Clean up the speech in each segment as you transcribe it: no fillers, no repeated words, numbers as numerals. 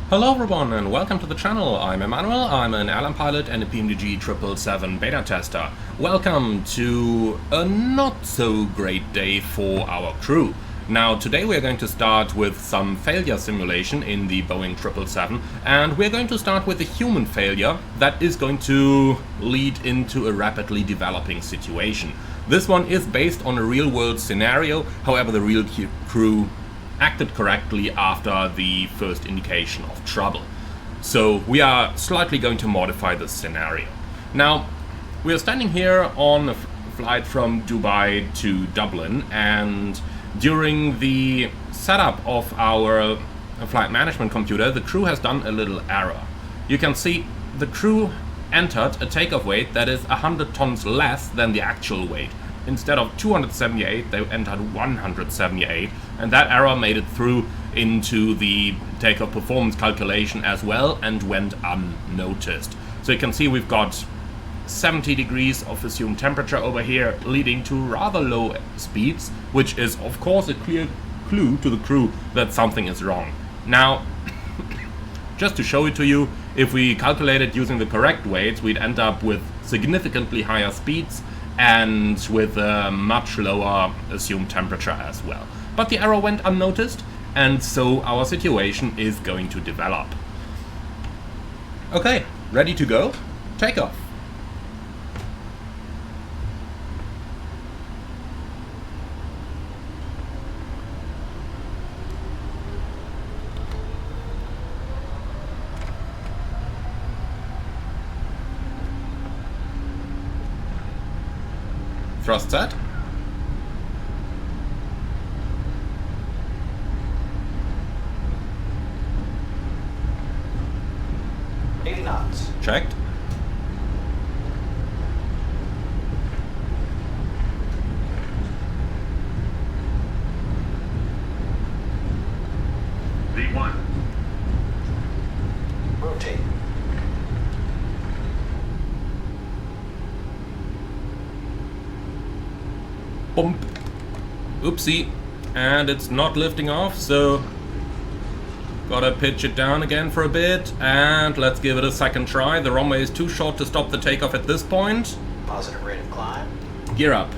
Hello everyone and welcome to the channel. I'm Emmanuel, I'm an Airline Pilot and a PMDG 777 beta tester. Welcome to a not so great day for our crew. Now today we are going to start with some failure simulation in the Boeing 777, and we're going to start with a human failure that is going to lead into a rapidly developing situation. This one is based on a real world scenario, however the real crew acted correctly after the first indication of trouble. So we are slightly going to modify this scenario. Now, we are standing here on a flight from Dubai to Dublin, and during the setup of our flight management computer, the crew has done a little error. You can see the crew entered a takeoff weight that is 100 tons less than the actual weight. Instead of 278, they entered 178, and that error made it through into the takeoff performance calculation as well and went unnoticed. So you can see we've got 70 degrees of assumed temperature over here, leading to rather low speeds, which is of course a clear clue to the crew that something is wrong. Now, just to show it to you, if we calculated using the correct weights, we'd end up with significantly higher speeds and with a much lower assumed temperature as well. But the error went unnoticed, and so our situation is going to develop. Okay, ready to go? Takeoff. Thrust set. Knots. Checked. V1. Rotate. Bump. Oopsie. And it's not lifting off, so gotta pitch it down again for a bit, and let's give it a second try. The runway is too short to stop the takeoff at this point. Positive rate of climb. Gear up.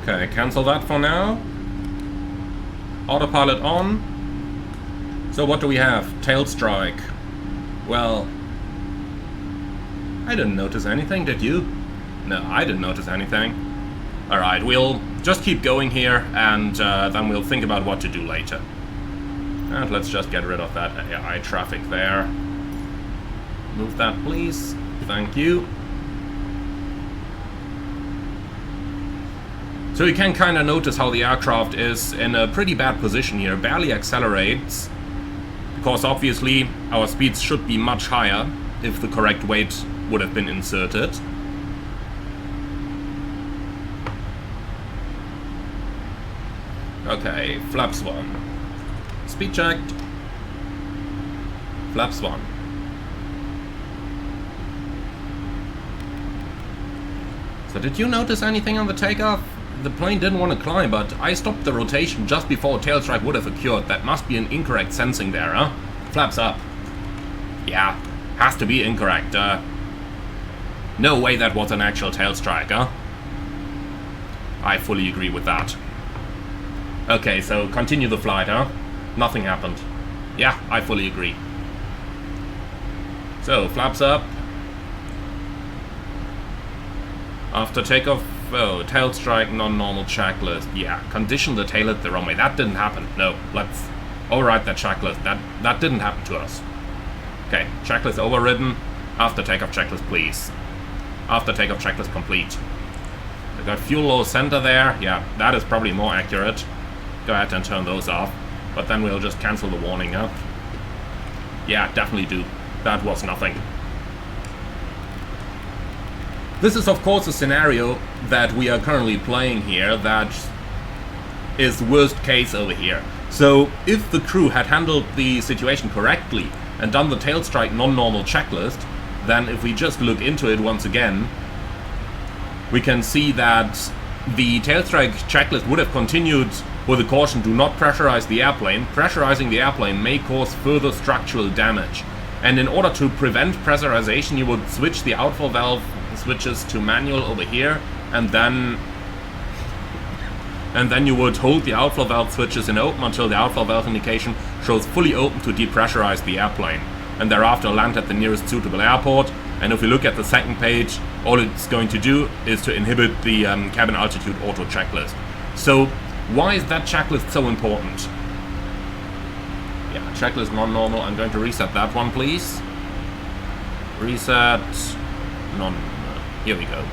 Okay, cancel that for now. Autopilot on. So what do we have? Tailstrike. Well, I didn't notice anything, did you? No, I didn't notice anything. Alright, we'll just keep going here, and then we'll think about what to do later. And let's just get rid of that AI traffic there. Move that, please. Thank you. So you can kind of notice how the aircraft is in a pretty bad position here. Barely accelerates, because obviously our speeds should be much higher if the correct weight would have been inserted. Okay, flaps 1. Speed checked. Flaps 1. So did you notice anything on the takeoff? The plane didn't want to climb, but I stopped the rotation just before a tailstrike would have occurred. That must be an incorrect sensing there, huh? Flaps up. Yeah, has to be incorrect. No way that was an actual tailstrike, huh? I fully agree with that. Okay, so continue the flight, huh? Nothing happened. Yeah, I fully agree. So, flaps up. After takeoff, oh, tailstrike non-normal checklist. Yeah, condition the tail at the runway. That didn't happen. No, let's override that checklist. That didn't happen to us. Okay, checklist overridden. After takeoff checklist, please. After takeoff checklist complete. We got fuel low center there. Yeah, that is probably more accurate. Go ahead and turn those off. But then we'll just cancel the warning, huh? Yeah, definitely do. That was nothing. This is of course a scenario that we are currently playing here that is worst case over here. So if the crew had handled the situation correctly and done the tailstrike non-normal checklist, then if we just look into it once again, we can see that the Tailstrike checklist would have continued with a caution: do not pressurize the airplane. Pressurizing the airplane may cause further structural damage. And in order to prevent pressurization, you would switch the outflow valve switches to manual over here, and then you would hold the outflow valve switches in open until the outflow valve indication shows fully open to depressurize the airplane. And thereafter land at the nearest suitable airport. And if we look at the second page, all it's going to do is to inhibit the cabin altitude auto checklist. So why is that checklist so important? Yeah, checklist non-normal. I'm going to reset that one, please. Reset non-normal. Here we go.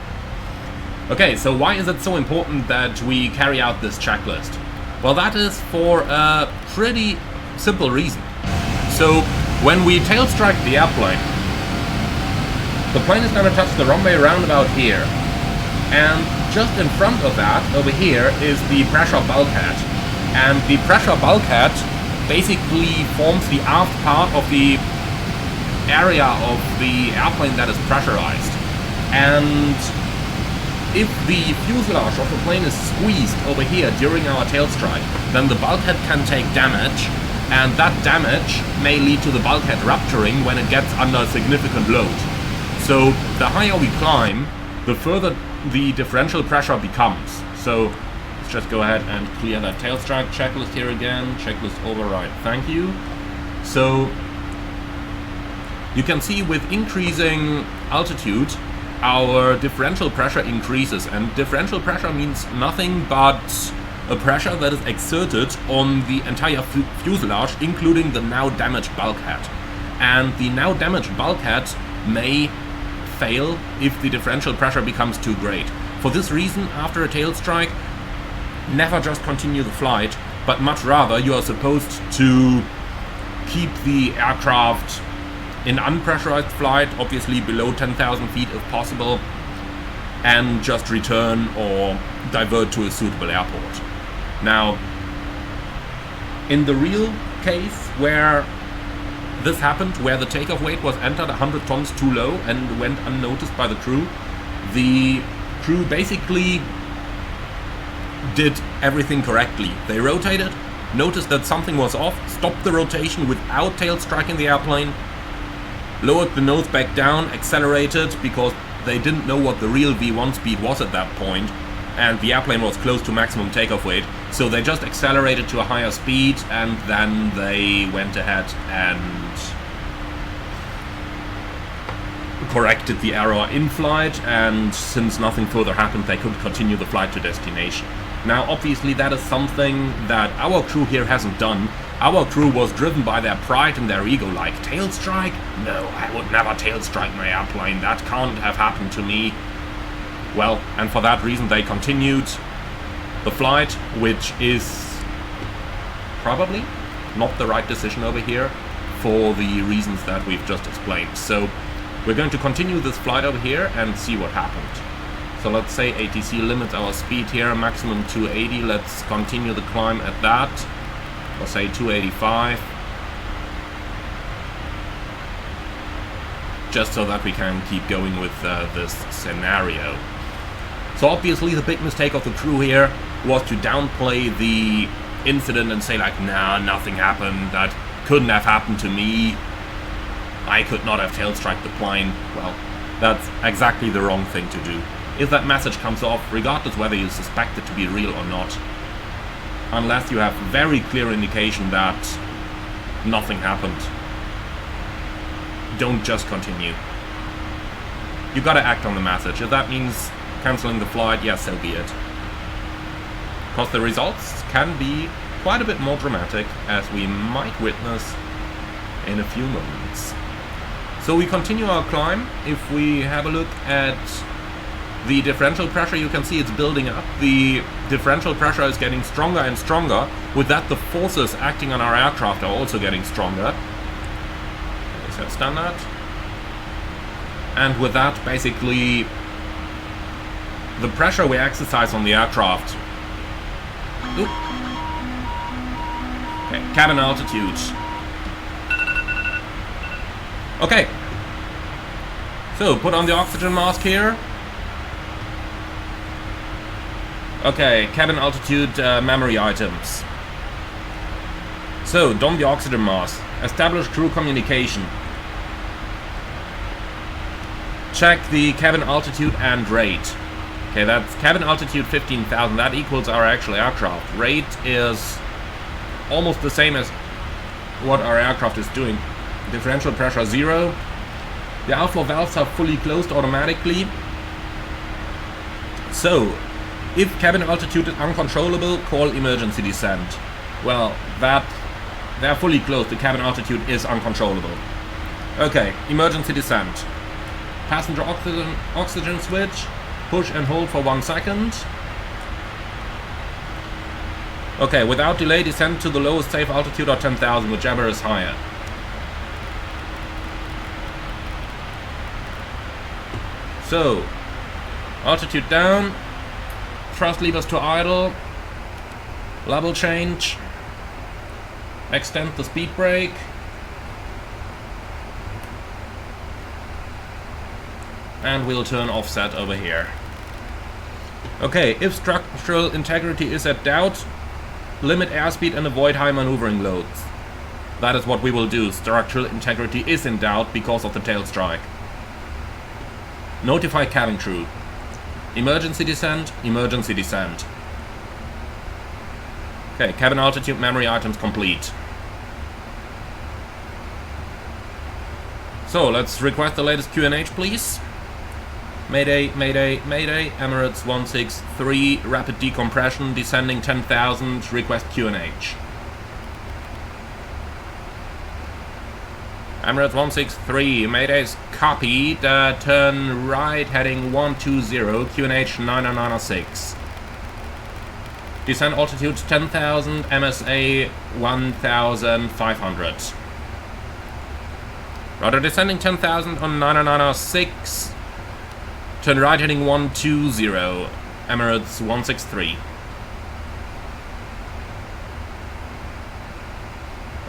Okay, so why is it so important that we carry out this checklist? Well, that is for a pretty simple reason. So when we tail strike the airplane, the plane is going to touch the runway roundabout here. And just in front of that, over here, is the pressure bulkhead. And the pressure bulkhead basically forms the aft part of the area of the airplane that is pressurized. And if the fuselage of the plane is squeezed over here during our tail strike, then the bulkhead can take damage, and that damage may lead to the bulkhead rupturing when it gets under significant load. So the higher we climb, the further the differential pressure becomes. So let's just go ahead and clear that tail strike checklist here again. Checklist override, thank you. So you can see with increasing altitude, our differential pressure increases, and differential pressure means nothing but a pressure that is exerted on the entire fuselage, including the now damaged bulkhead. And the now damaged bulkhead may fail if the differential pressure becomes too great. For this reason, after a tail strike, never just continue the flight, but much rather you are supposed to keep the aircraft in unpressurized flight, obviously below 10,000 feet if possible, and just return or divert to a suitable airport. Now, in the real case where this happened, where the takeoff weight was entered 100 tons too low and went unnoticed by the crew basically did everything correctly. They rotated, noticed that something was off, stopped the rotation without tail striking the airplane, lowered the nose back down, accelerated, because they didn't know what the real V1 speed was at that point, and the airplane was close to maximum takeoff weight, so they just accelerated to a higher speed, and then they went ahead and corrected the error in flight, and since nothing further happened, they could continue the flight to destination. Now, obviously, that is something that our crew here hasn't done. Our crew was driven by their pride and their ego, like, tail strike? No, I would never tail strike my airplane, that can't have happened to me. Well, and for that reason they continued the flight, which is probably not the right decision over here for the reasons that we've just explained. So we're going to continue this flight over here and see what happened. So let's say ATC limits our speed here, maximum 280. Let's continue the climb at that. Let's say 285. Just so that we can keep going with this scenario. So obviously the big mistake of the crew here was to downplay the incident and say like, nah, nothing happened, that couldn't have happened to me, I could not have tail striked the plane. Well, that's exactly the wrong thing to do. If that message comes off, regardless whether you suspect it to be real or not, unless you have very clear indication that nothing happened, don't just continue. You gotta act on the message. If that means cancelling the flight, yes, so be it. Because the results can be quite a bit more dramatic, as we might witness in a few moments. So we continue our climb. If we have a look at the differential pressure, you can see it's building up. The differential pressure is getting stronger and stronger. With that, the forces acting on our aircraft are also getting stronger. Set standard. And with that, basically, the pressure we exercise on the aircraft. Oop. Okay, cabin altitude. Okay. So, put on the oxygen mask here. Okay, cabin altitude memory items. So, don the oxygen mask. Establish crew communication. Check the cabin altitude and rate. Okay, that's cabin altitude 15,000. That equals our actual aircraft. Rate is almost the same as what our aircraft is doing. Differential pressure 0. The outflow valves are fully closed automatically. So, if cabin altitude is uncontrollable, call emergency descent. Well, they're fully closed. The cabin altitude is uncontrollable. Okay, emergency descent. Passenger oxygen switch. Push and hold for 1 second. Okay, without delay, descend to the lowest safe altitude or 10,000, whichever is higher. So, altitude down, thrust levers to idle, level change, extend the speed brake, and we'll turn offset over here. Okay, if structural integrity is at doubt, limit airspeed and avoid high maneuvering loads. That is what we will do. Structural integrity is in doubt because of the tail strike. Notify cabin crew. Emergency descent, emergency descent. Okay, cabin altitude memory items complete. So, let's request the latest QNH, please. Mayday, Mayday, Mayday, Emirates 163, rapid decompression, descending 10,000, request QNH. Emirates 163, Mayday's copied, turn right, heading 120, QNH 9906. Descent altitude 10,000, MSA 1,500. Rudder descending 10,000 on 9906. Turn right heading 120, Emirates 163.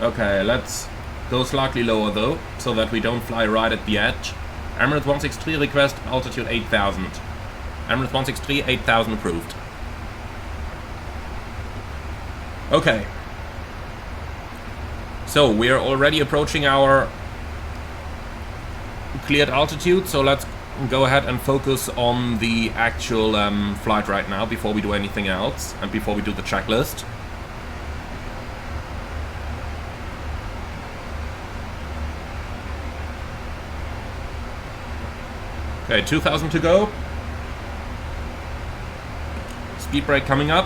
Okay, let's go slightly lower though, so that we don't fly right at the edge. Emirates 163 request altitude 8,000. Emirates 163, 8,000 approved. Okay. So, we're already approaching our cleared altitude, so let's go ahead and focus on the actual flight right now before we do anything else and before we do the checklist. Okay, 2,000 to go. Speed brake coming up.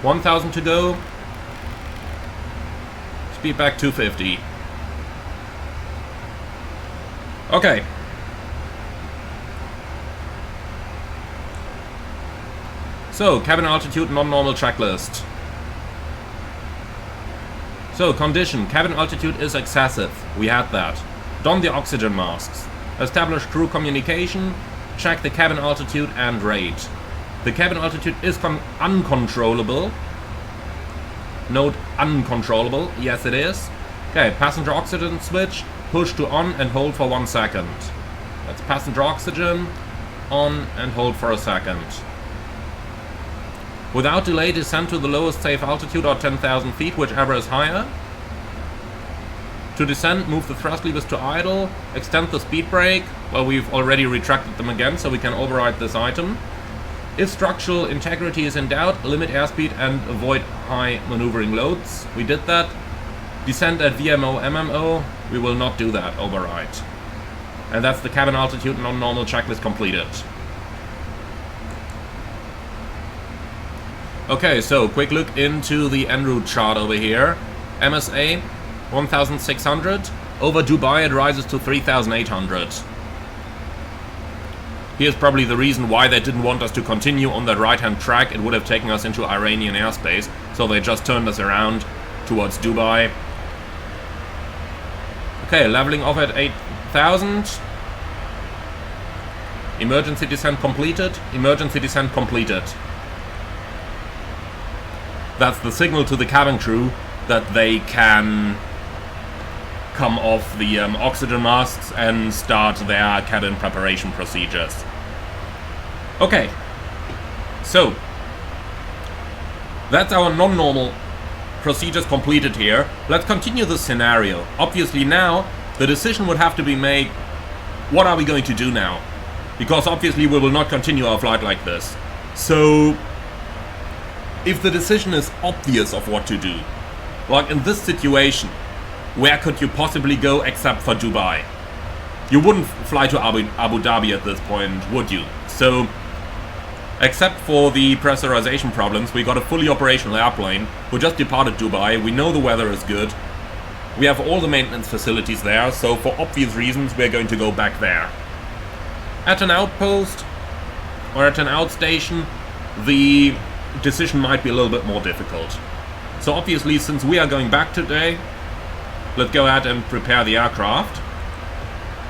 $1,000 to go. Speed back 250. Okay. So, cabin altitude non-normal checklist. So, condition. Cabin altitude is excessive. We had that. Don the oxygen masks. Establish crew communication. Check the cabin altitude and rate. The cabin altitude is uncontrollable. Note uncontrollable. Yes, it is. Okay, passenger oxygen switch. Push to on and hold for 1 second. That's passenger oxygen. On and hold for a second. Without delay, descend to the lowest safe altitude or 10,000 feet, whichever is higher. To descend, move the thrust levers to idle. Extend the speed brake. Well, we've already retracted them again, so we can override this item. If structural integrity is in doubt, limit airspeed and avoid high maneuvering loads. We did that. Descend at VMO, MMO. We will not do that. Override. And that's the cabin altitude non-normal checklist completed. Okay, so quick look into the en route chart over here. MSA 1,600. Over Dubai it rises to 3,800. Here's probably the reason why they didn't want us to continue on that right-hand track. It would have taken us into Iranian airspace, so they just turned us around towards Dubai. Okay, leveling off at 8,000. Emergency descent completed. Emergency descent completed. That's the signal to the cabin crew that they can come off the oxygen masks and start their cabin preparation procedures. Okay, so that's our non-normal procedures completed here. Let's continue this scenario. Obviously now the decision would have to be made, what are we going to do now? Because obviously we will not continue our flight like this. So if the decision is obvious of what to do, like in this situation, where could you possibly go except for Dubai? You wouldn't fly to Abu Dhabi at this point, would you? So except for the pressurization problems, we got a fully operational airplane. We just departed Dubai. We know the weather is good. We have all the maintenance facilities there, so for obvious reasons we're going to go back there. At an outpost or at an outstation, the decision might be a little bit more difficult. So obviously, since we are going back today, let's go ahead and prepare the aircraft.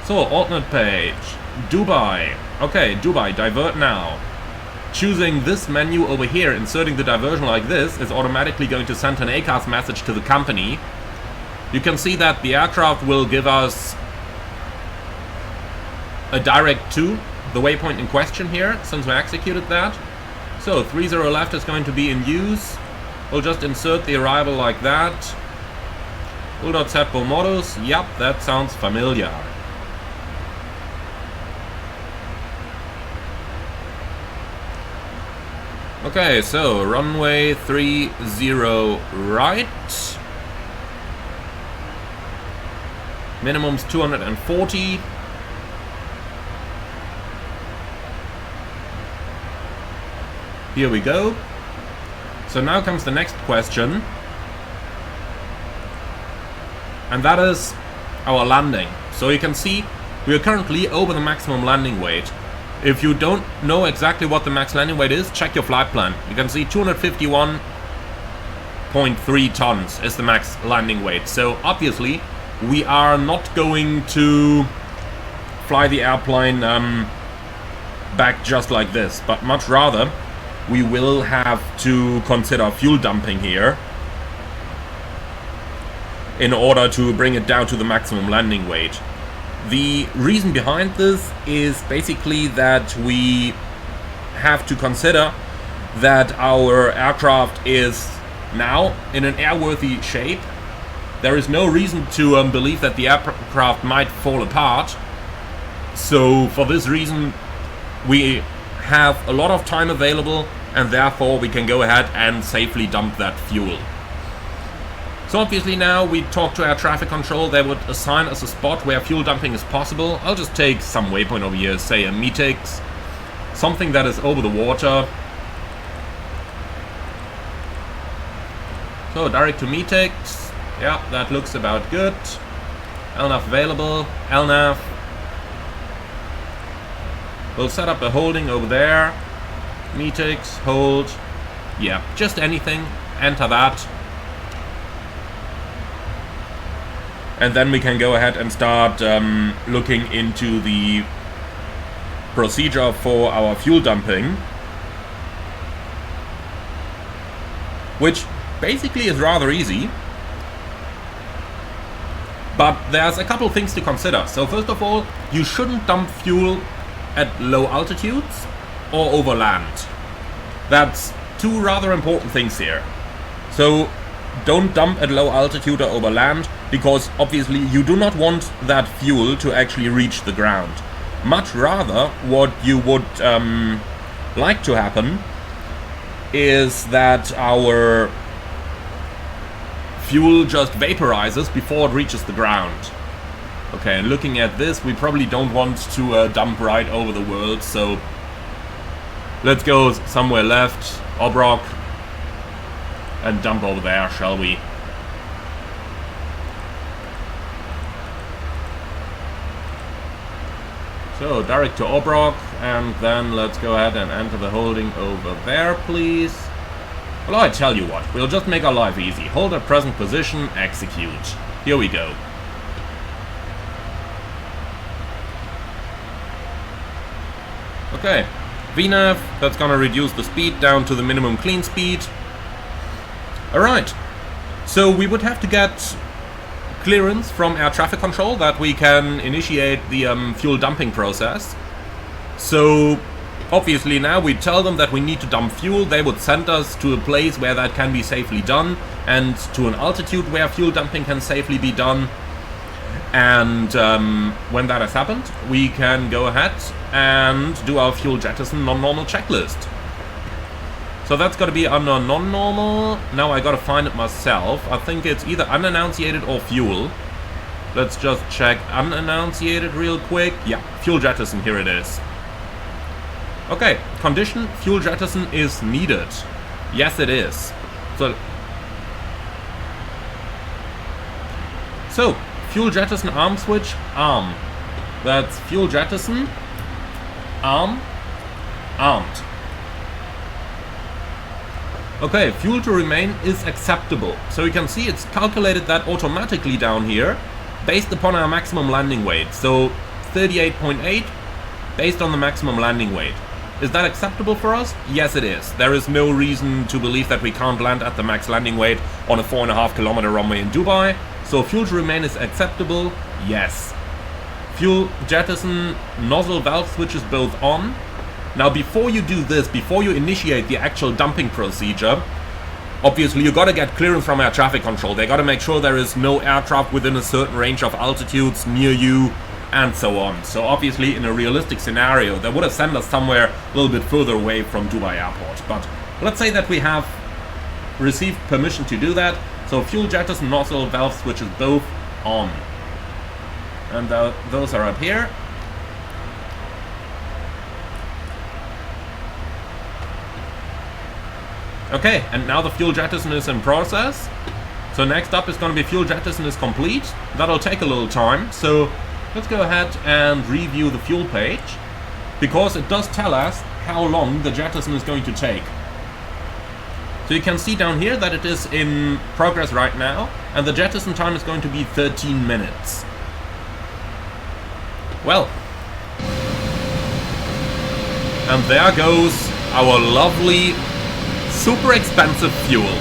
So, alternate page, Dubai. Okay, Dubai, divert now. Choosing this menu over here, inserting the diversion like this, is automatically going to send an ACAS message to the company. You can see that the aircraft will give us a direct to the waypoint in question here, since we executed that. So 30 left is going to be in use. We'll just insert the arrival like that. Set modus. Yep, that sounds familiar. Okay, so runway 30 right. Minimum's 240. Here we go. So now comes the next question. And that is our landing. So you can see we are currently over the maximum landing weight. If you don't know exactly what the max landing weight is, check your flight plan. You can see 251.3 tons is the max landing weight. So obviously we are not going to fly the airplane back just like this, but much rather we will have to consider fuel dumping here in order to bring it down to the maximum landing weight. The reason behind this is basically that we have to consider that our aircraft is now in an airworthy shape. There is no reason to believe that the aircraft might fall apart. So for this reason we have a lot of time available, and therefore we can go ahead and safely dump that fuel. So obviously now we talk to air traffic control. They would assign us a spot where fuel dumping is possible. I'll just take some waypoint over here, say a METEX, something that is over the water. So direct to METEX. Yeah, that looks about good. LNAV available. LNAV. We'll set up a holding over there. METEX, hold. Yeah, just anything. Enter that. And then we can go ahead and start looking into the procedure for our fuel dumping, which basically is rather easy. But there's a couple things to consider. So first of all, you shouldn't dump fuel at low altitudes or over land. That's two rather important things here. So don't dump at low altitude or over land, because obviously you do not want that fuel to actually reach the ground. Much rather, what you would like to happen is that our fuel just vaporizes before it reaches the ground. Okay, and looking at this, we probably don't want to dump right over the world, so let's go somewhere left, Obrock, and dump over there, shall we? So, direct to Obrock, and then let's go ahead and enter the holding over there, please. Well, I tell you what, we'll just make our life easy. Hold at present position, execute. Here we go. Okay, VNAV, that's gonna reduce the speed down to the minimum clean speed. Alright, so we would have to get clearance from air traffic control that we can initiate the fuel dumping process. So obviously now we tell them that we need to dump fuel. They would send us to a place where that can be safely done, and to an altitude where fuel dumping can safely be done. And when that has happened, we can go ahead and do our fuel jettison non-normal checklist. So that's got to be under non-normal. Now I got to find it myself. I think it's either unannunciated or fuel. Let's just check unannunciated real quick. Yeah, fuel jettison, here it is. Okay, condition, fuel jettison is needed. Yes, it is. So fuel jettison arm switch, arm. That's fuel jettison, arm, armed. Okay, fuel to remain is acceptable. So you can see it's calculated that automatically down here, based upon our maximum landing weight. So 38.8, based on the maximum landing weight. Is that acceptable for us? Yes, it is. There is no reason to believe that we can't land at the max landing weight on a 4.5 kilometer runway in Dubai. So fuel to remain is acceptable? Yes. Fuel jettison nozzle valve switches both on. Now before you do this, before you initiate the actual dumping procedure, obviously you gotta get clearance from air traffic control. They gotta make sure there is no aircraft within a certain range of altitudes near you, and so on. So obviously in a realistic scenario, they would have sent us somewhere a little bit further away from Dubai Airport. But let's say that we have received permission to do that. So fuel jettison nozzle valve switches both on. And those are up here. Okay, and now the fuel jettison is in process. So next up is going to be fuel jettison is complete. That'll take a little time. So let's go ahead and review the fuel page, because it does tell us how long the jettison is going to take. So you can see down here that it is in progress right now, and the jettison time is going to be 13 minutes. Well, and there goes our lovely, super expensive fuel.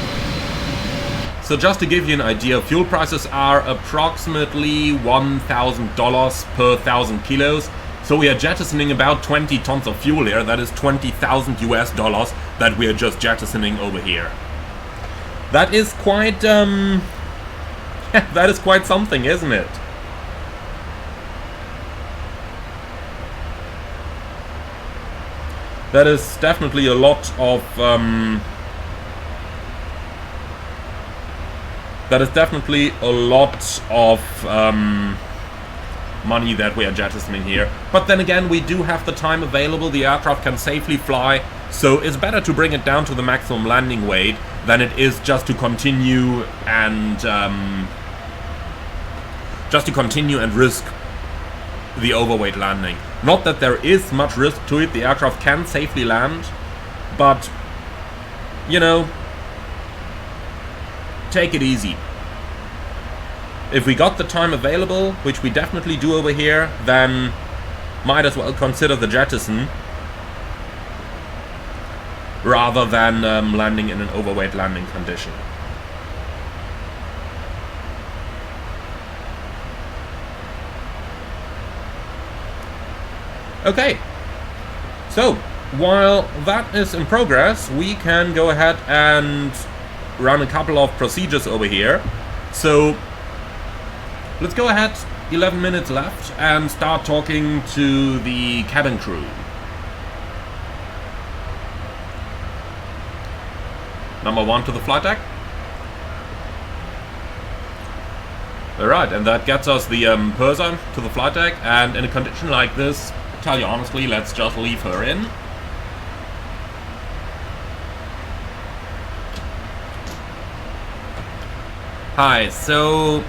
So just to give you an idea, fuel prices are approximately $1,000 per 1,000 kilos. So we are jettisoning about 20 tons of fuel here. That is 20,000 US dollars that we are just jettisoning over here. That is quite, that is quite something, isn't it? That is definitely a lot of, money that we are jettisoning here. But then again, we do have the time available. The aircraft can safely fly, so it's better to bring it down to the maximum landing weight than it is just to continue and risk the overweight landing. Not that there is much risk to it. The aircraft can safely land, but you know, take it easy. If we got the time available, which we definitely do over here, then might as well consider the jettison rather than landing in an overweight landing condition. Okay, so while that is in progress, we can go ahead and run a couple of procedures over here. So let's go ahead, 11 minutes left, and start talking to the cabin crew. Number 1 to the flight deck. Alright, and that gets us the purser to the flight deck, and in a condition like this, tell you honestly, let's just leave her in. Hi, so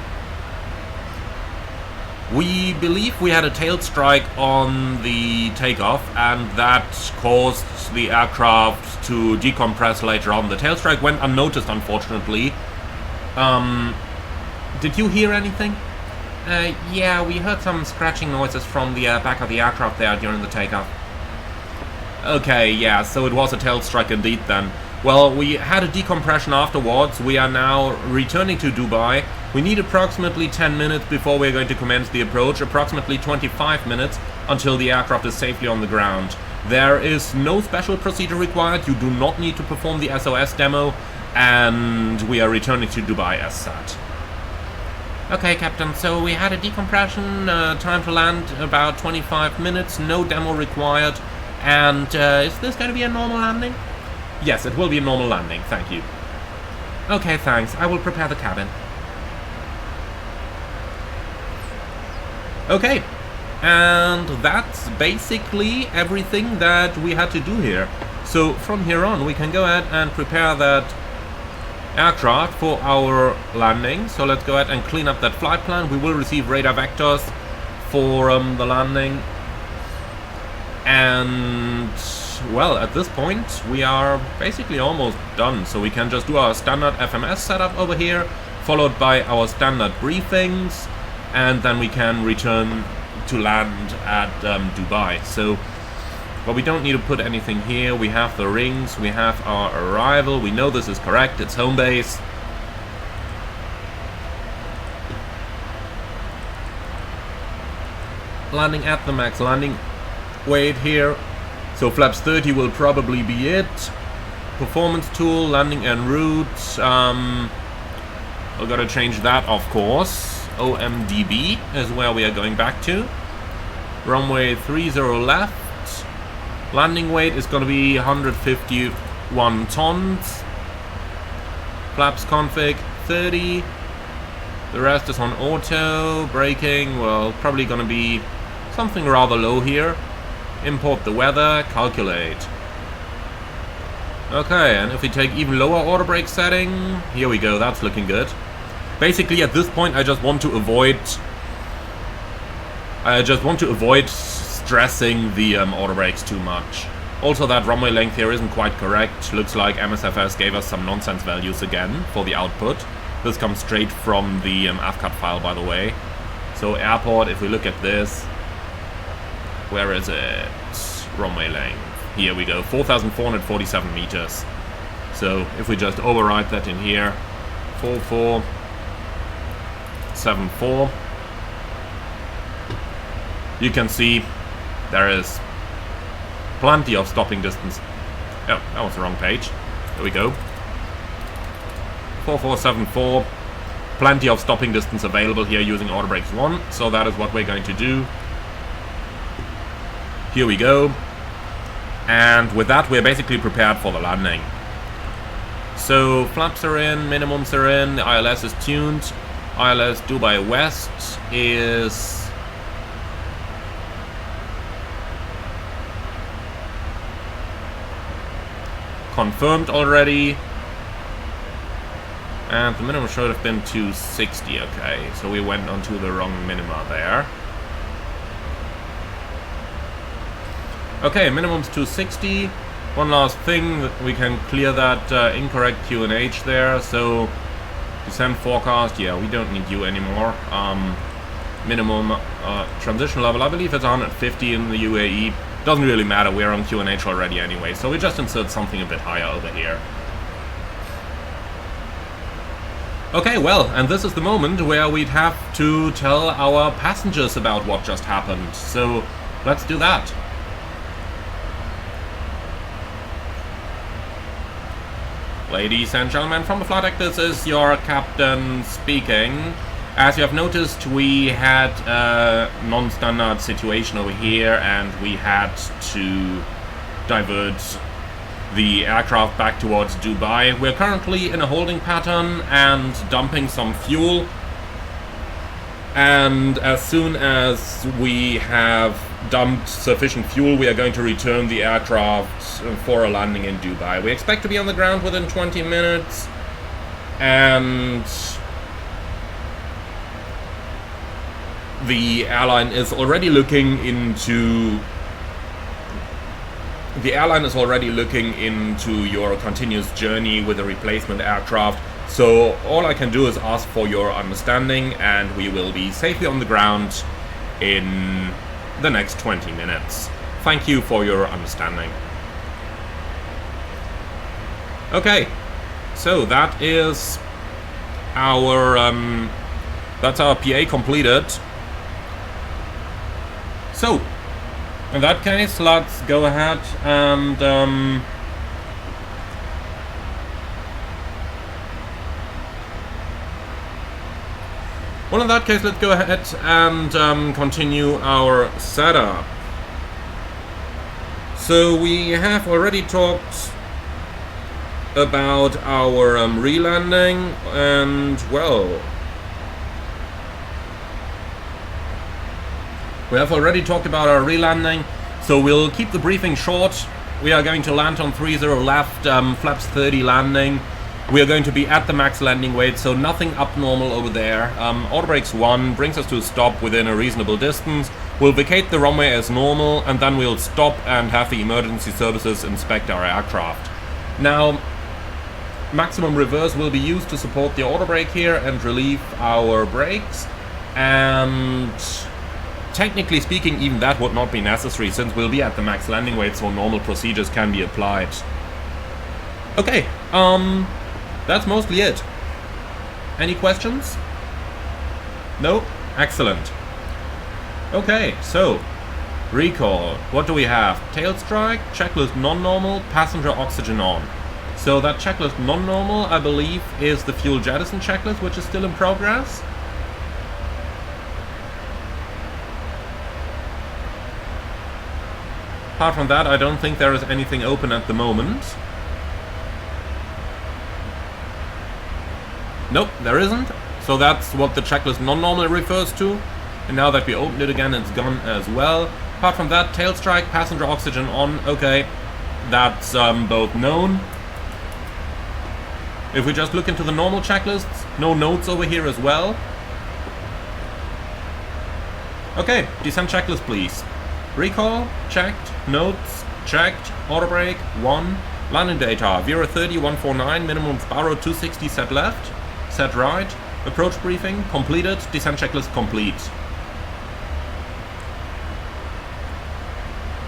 we believe we had a tail strike on the takeoff, and that caused the aircraft to decompress later on. The tail strike went unnoticed, unfortunately. Did you hear anything? Yeah, we heard some scratching noises from the back of the aircraft there during the takeoff. Okay, yeah, so it was a tail strike indeed then. Well, we had a decompression afterwards. We are now returning to Dubai. We need approximately 10 minutes before we're going to commence the approach, approximately 25 minutes until the aircraft is safely on the ground. There is no special procedure required. You do not need to perform the SOS demo, and we are returning to Dubai as such. Okay, Captain, so we had a decompression, time to land about 25 minutes, no demo required, and is this going to be a normal landing? Yes, it will be a normal landing, thank you. Okay, thanks, I will prepare the cabin. Okay, and that's basically everything that we had to do here. So from here on, we can go ahead and prepare that aircraft for our landing. So let's go ahead and clean up that flight plan. We will receive radar vectors for the landing. And well, at this point we are basically almost done. So we can just do our standard FMS setup over here, followed by our standard briefings, and then we can return to land at Dubai. So but we don't need to put anything here. We have the rings, we have our arrival, we know this is correct, it's home base. Landing at the max landing weight here. So flaps 30 will probably be it. Performance tool, landing en route. We've got to change that, of course. OMDB is where we are going back to. Runway 30 left. Landing weight is going to be 151 tons. Flaps config 30. The rest is on auto. Braking, well, probably going to be something rather low here. Import the weather, calculate. Okay, and if we take even lower auto brake setting, here we go, that's looking good. Basically at this point I just want to avoid stressing the auto brakes too much. Also, that runway length here isn't quite correct. Looks like MSFS gave us some nonsense values again for the output. This comes straight from the AFCAT file, by the way. So airport, if we look at this, where is it? Runway length. Here we go, 4,447 meters. So if we just override that in here, 4474, you can see there is plenty of stopping distance. Oh, that was the wrong page. There we go. 4474. Plenty of stopping distance available here using auto brakes 1. So that is what we're going to do. Here we go. And with that, we're basically prepared for the landing. So flaps are in, minimums are in, the ILS is tuned. ILS Dubai West is confirmed already, and the minimum should have been 260. Okay, so we went onto the wrong minima there. Okay, minimum's 260. One last thing, we can clear that incorrect QNH there. So descent forecast, yeah, we don't need you anymore. Minimum transition level, I believe it's 150 in the UAE. Doesn't really matter, we're on QNH already anyway, so we just insert something a bit higher over here. Okay, well, and this is the moment where we'd have to tell our passengers about what just happened, so let's do that. Ladies and gentlemen, from the flight deck, this is your captain speaking. As you have noticed, we had a non-standard situation over here, and we had to divert the aircraft back towards Dubai. We're currently in a holding pattern and dumping some fuel. And as soon as we have dumped sufficient fuel, we are going to return the aircraft for a landing in Dubai. We expect to be on the ground within 20 minutes. And the airline is already looking into your continuous journey with a replacement aircraft. So all I can do is ask for your understanding, and we will be safely on the ground in the next 20 minutes. Thank you for your understanding. Okay, so that is our that's our PA completed. So in that case, let's go ahead and well, in that case, let's go ahead and continue our setup. So we have already talked about our re-landing, and well, we have already talked about our re-landing, so we'll keep the briefing short. We are going to land on 30 left, flaps 30 landing. We are going to be at the max landing weight, so nothing abnormal over there. Auto brakes 1 brings us to a stop within a reasonable distance. We'll vacate the runway as normal, and then we'll stop and have the emergency services inspect our aircraft. Now, maximum reverse will be used to support the auto brake here and relieve our brakes. And technically speaking, even that would not be necessary, since we'll be at the max landing weight, so normal procedures can be applied. Okay, that's mostly it. Any questions? No? Excellent. Okay, so recall. What do we have? Tailstrike, checklist non-normal, passenger oxygen on. So that checklist non-normal, I believe, is the fuel jettison checklist, which is still in progress. Apart from that, I don't think there is anything open at the moment. Nope, there isn't. So that's what the checklist non-normal refers to. And now that we opened it again, it's gone as well. Apart from that, tailstrike, passenger oxygen on. Okay, that's both known. If we just look into the normal checklists, no notes over here as well. Okay, descent checklist please. Recall, checked. Notes, checked. Auto brake, 1. Landing data, Vera 30, 149, minimum Sparrow 260 set left. Set right. Approach briefing completed. Descent checklist complete.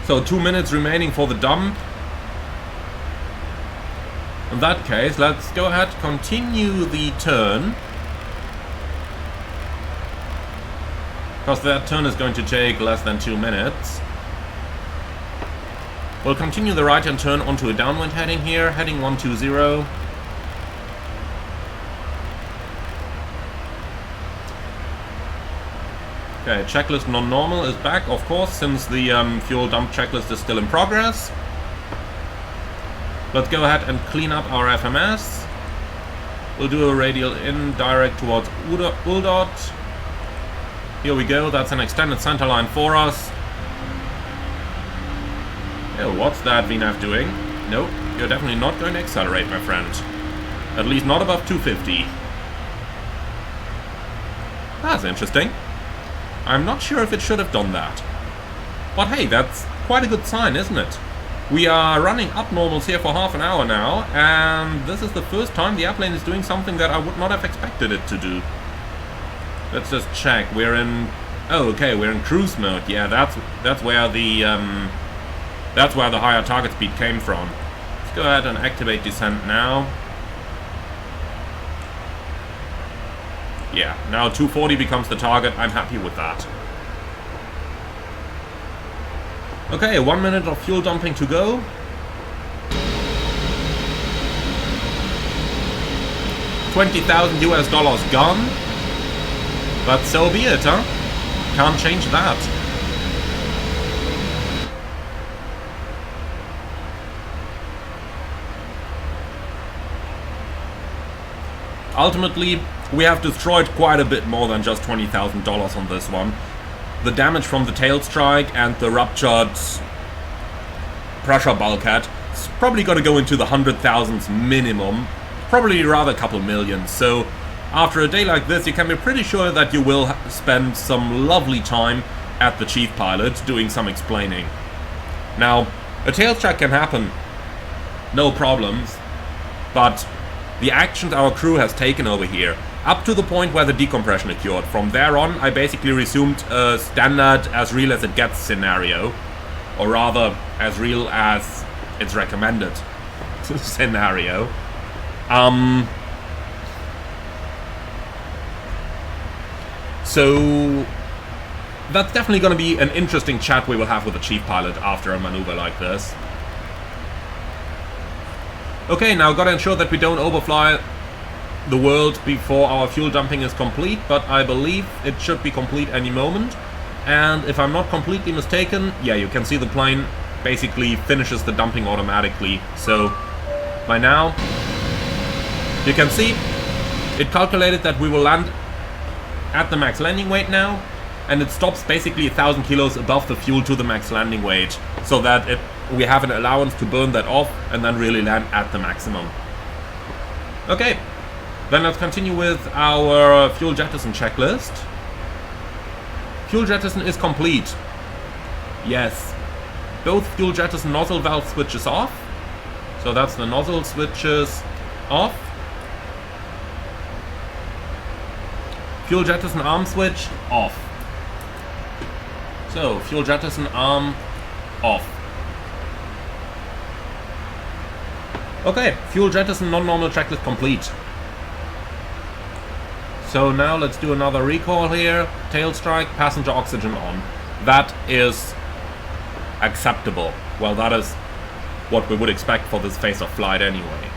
So 2 minutes remaining for the dump. In that case, let's go ahead, continue the turn. Because that turn is going to take less than 2 minutes. We'll continue the right hand turn onto a downwind heading here, heading 120. Okay, checklist non-normal is back, of course, since the fuel dump checklist is still in progress. Let's go ahead and clean up our FMS. We'll do a radial in direct towards Uldot. Here we go, that's an extended center line for us. Oh, what's that VNAV doing? Nope, you're definitely not going to accelerate, my friend. At least not above 250. That's interesting. I'm not sure if it should have done that. But hey, that's quite a good sign, isn't it? We are running abnormals here for half an hour now, and this is the first time the airplane is doing something that I would not have expected it to do. Let's just check. We're in... Oh, okay, we're in cruise mode. Yeah, that's where the higher target speed came from. Let's go ahead and activate descent now. Yeah, now 240 becomes the target. I'm happy with that. Okay, 1 minute of fuel dumping to go. $20,000 US gone. But so be it, huh? Can't change that. Ultimately, we have destroyed quite a bit more than just $20,000 on this one. The damage from the tail strike and the ruptured pressure bulkhead is probably going to go into the 100,000s minimum, probably rather a couple million. So after a day like this, you can be pretty sure that you will spend some lovely time at the chief pilot doing some explaining. Now, a tail strike can happen, no problems, but the actions our crew has taken over here, up to the point where the decompression occurred. From there on, I basically resumed a standard as real as it gets scenario, or rather, as real as it's recommended. scenario. So that's definitely going to be an interesting chat we will have with the chief pilot after a maneuver like this. Okay, now gotta ensure that we don't overfly the world before our fuel dumping is complete, but I believe it should be complete any moment. And if I'm not completely mistaken, yeah, you can see the plane basically finishes the dumping automatically. So by now, you can see it calculated that we will land at the max landing weight now, and it stops basically 1,000 kilos above the fuel to the max landing weight, so that we have an allowance to burn that off and then really land at the maximum. Okay, then let's continue with our fuel jettison checklist. Fuel jettison is complete. Yes. Both fuel jettison nozzle valve switches off. So that's the nozzle switches off. Fuel jettison arm switch off. So, fuel jettison arm off. Okay, fuel jettison non-normal checklist complete. So now let's do another recall here. Tailstrike, passenger oxygen on. That is acceptable. Well, that is what we would expect for this phase of flight anyway.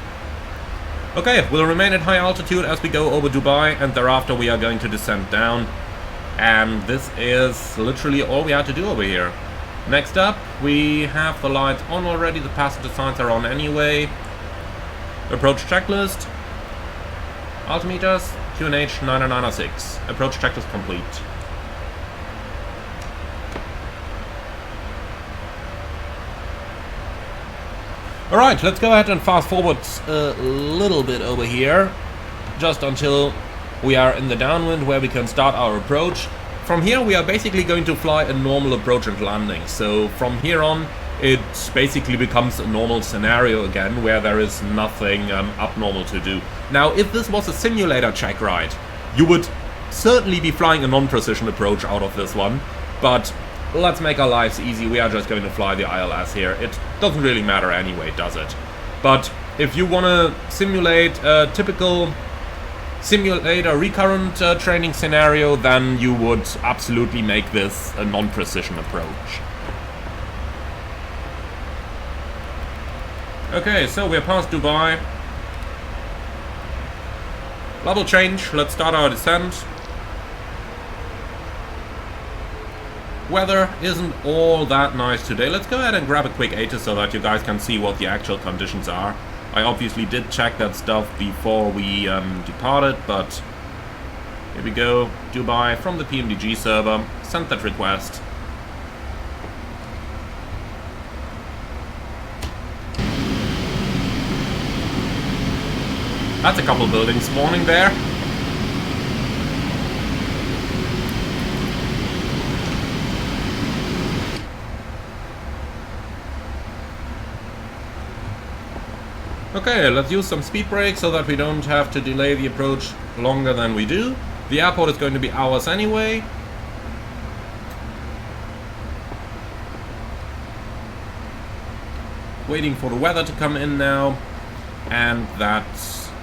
Okay, we'll remain at high altitude as we go over Dubai, and thereafter we are going to descend down. And this is literally all we had to do over here. Next up, we have the lights on already, the passenger signs are on anyway. Approach checklist. Altimeters, QNH 9906. Approach checklist complete. Alright, let's go ahead and fast forward a little bit over here, just until we are in the downwind where we can start our approach. From here we are basically going to fly a normal approach and landing, so from here on it basically becomes a normal scenario again, where there is nothing abnormal to do. Now, if this was a simulator check ride, you would certainly be flying a non-precision approach out of this one, but let's make our lives easy, we are just going to fly the ILS here. It doesn't really matter anyway, does it? But if you want to simulate a typical simulator recurrent training scenario, then you would absolutely make this a non-precision approach. Okay, so we're past Dubai. Level change, let's start our descent. Weather isn't all that nice today. Let's go ahead and grab a quick Asus so that you guys can see what the actual conditions are. I obviously did check that stuff before we departed, but here we go. Dubai from the PMDG server. Sent that request. That's a couple buildings spawning there. Okay, let's use some speed brakes so that we don't have to delay the approach longer than we do. The airport is going to be ours anyway. Waiting for the weather to come in now. And that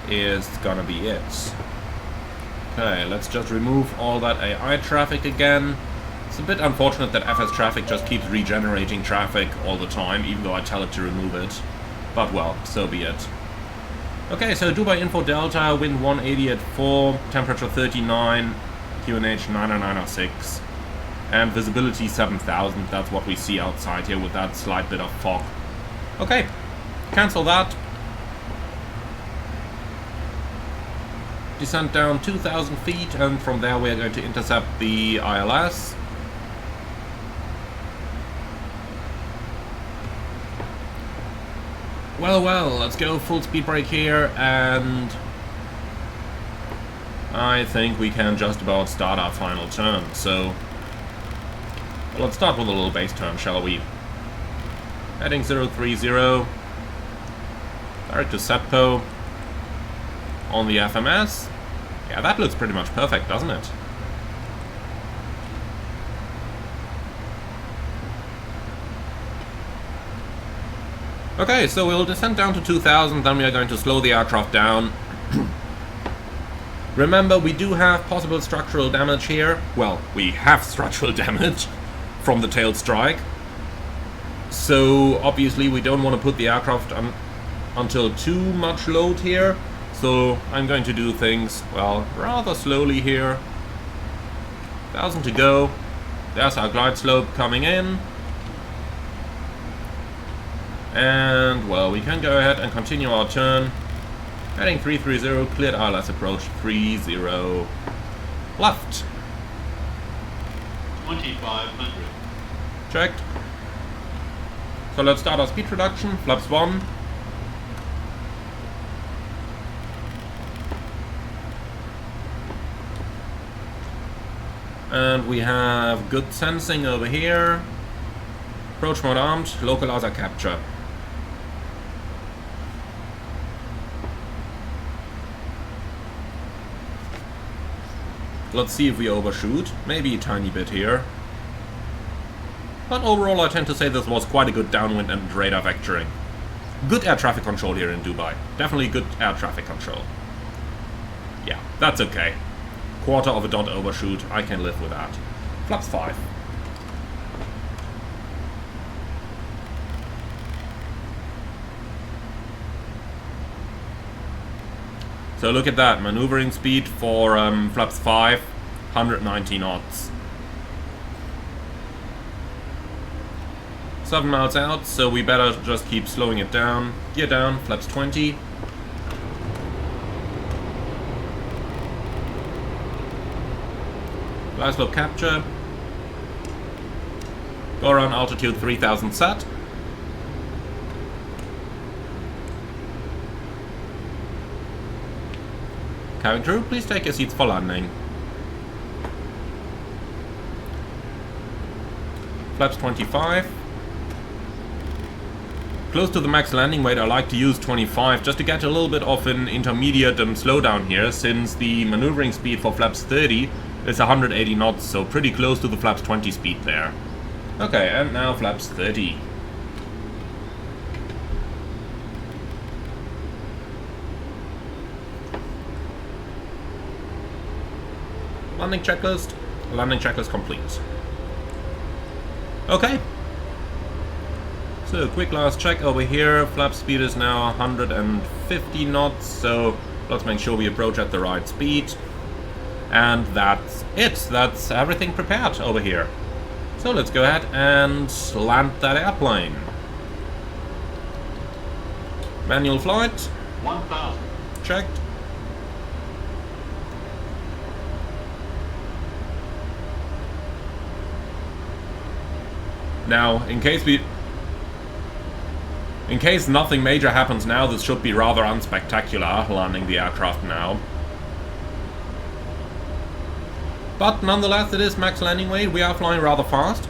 is gonna be it. Okay, let's just remove all that AI traffic again. It's a bit unfortunate that FS traffic just keeps regenerating traffic all the time, even though I tell it to remove it. But well, so be it. Okay, so Dubai Info Delta, wind 180 at 4, temperature 39, QNH 9906, and visibility 7000. That's what we see outside here with that slight bit of fog. Okay, cancel that. Descend down 2,000 feet, and from there we're going to intercept the ILS. Well, let's go full speed brake here, and I think we can just about start our final turn. So let's start with a little base turn, shall we? Heading 030, direct to Seppo on the FMS. Yeah, that looks pretty much perfect, doesn't it? Okay, so we'll descend down to 2000, then we are going to slow the aircraft down. Remember, we do have possible structural damage here. Well, we have structural damage from the Tailstrike. So, obviously, we don't want to put the aircraft until too much load here. So, I'm going to do things, well, rather slowly here. 1000 to go. There's our glide slope coming in. And, well, we can go ahead and continue our turn. Heading 330, cleared ILS approach 30. Left. 2500. Checked. So let's start our speed reduction. Flaps 1. And we have good sensing over here. Approach mode armed, localizer capture. Let's see if we overshoot. Maybe a tiny bit here. But overall I tend to say this was quite a good downwind and radar vectoring. Good air traffic control here in Dubai. Definitely good air traffic control. Yeah, that's okay. Quarter of a dot overshoot, I can live with that. Flaps 5. So look at that, maneuvering speed for flaps 5, 190 knots. 7 miles out, so we better just keep slowing it down. Gear down, flaps 20. Glide slope capture. Go around altitude 3000 set. Cabin crew, please take your seats for landing. Flaps 25. Close to the max landing weight, I like to use 25 just to get a little bit of an intermediate slowdown here, since the maneuvering speed for flaps 30 is 180 knots, so pretty close to the flaps 20 speed there. Okay, and now flaps 30. Landing checklist. Landing checklist complete. Okay. So, quick last check over here. Flap speed is now 150 knots, so let's make sure we approach at the right speed. And that's it. That's everything prepared over here. So let's go ahead and land that airplane. Manual flight. 1000. Checked. Now, in case nothing major happens now, this should be rather unspectacular, landing the aircraft now. But nonetheless, it is max landing weight. We are flying rather fast.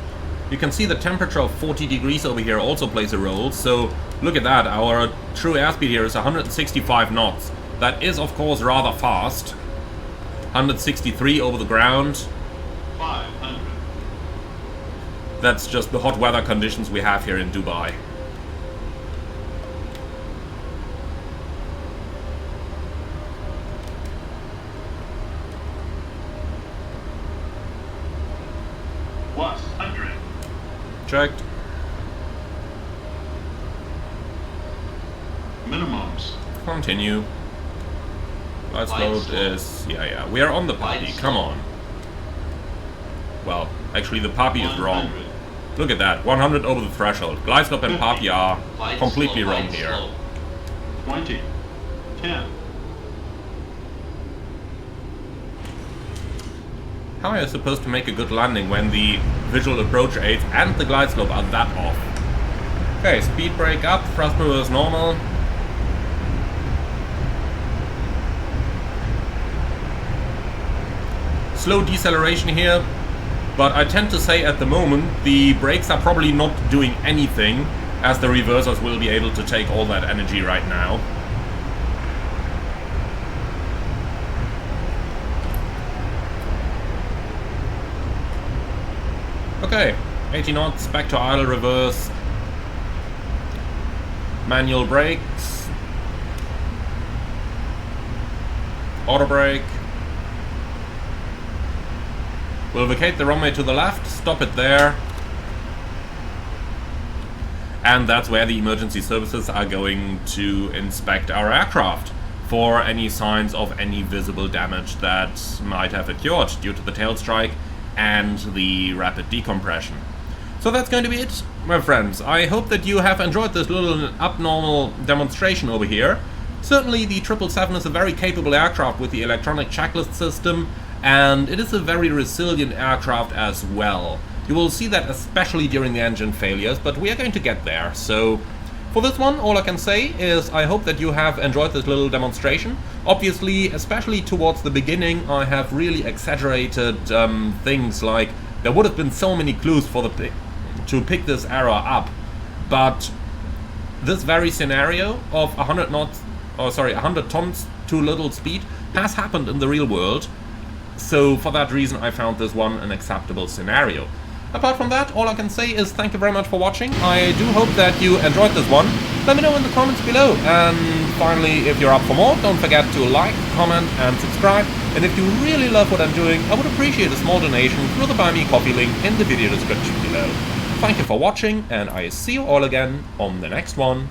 You can see the temperature of 40 degrees over here also plays a role. So look at that. Our true airspeed here is 165 knots. That is, of course, rather fast. 163 over the ground. 500. That's just the hot weather conditions we have here in Dubai. Checked. Minimums. Continue. Glide slope is... Yeah. We are on the puppy. Come on. Well, actually the puppy is wrong. 100. Look at that. 100 over the threshold. Glide slope and 50. puppy are Glide completely slope, wrong glide here. slope. 20. 10. How are you supposed to make a good landing when the visual approach aids and the glide slope are that off? Okay, speed brake up, thrust reverse normal. Slow deceleration here, but I tend to say at the moment the brakes are probably not doing anything, as the reversers will be able to take all that energy right now. Okay, 80 knots, back to idle reverse. Manual brakes. Auto brake. We'll vacate the runway to the left, stop it there. And that's where the emergency services are going to inspect our aircraft for any signs of any visible damage that might have occurred due to the tail strike and the rapid decompression. So that's going to be it, my friends. I hope that you have enjoyed this little abnormal demonstration over here. Certainly the 777 is a very capable aircraft with the electronic checklist system, and it is a very resilient aircraft as well. You will see that especially during the engine failures, but we are going to get there. So for this one, all I can say is I hope that you have enjoyed this little demonstration. Obviously, especially towards the beginning, I have really exaggerated things like there would have been so many clues for to pick this error up, but this very scenario of 100 tons too little speed has happened in the real world. So for that reason, I found this one an acceptable scenario. Apart from that, all I can say is thank you very much for watching. I do hope that you enjoyed this one. Let me know in the comments below. And finally, if you're up for more, don't forget to like, comment and subscribe. And if you really love what I'm doing, I would appreciate a small donation through the Buy Me Coffee link in the video description below. Thank you for watching, and I see you all again on the next one.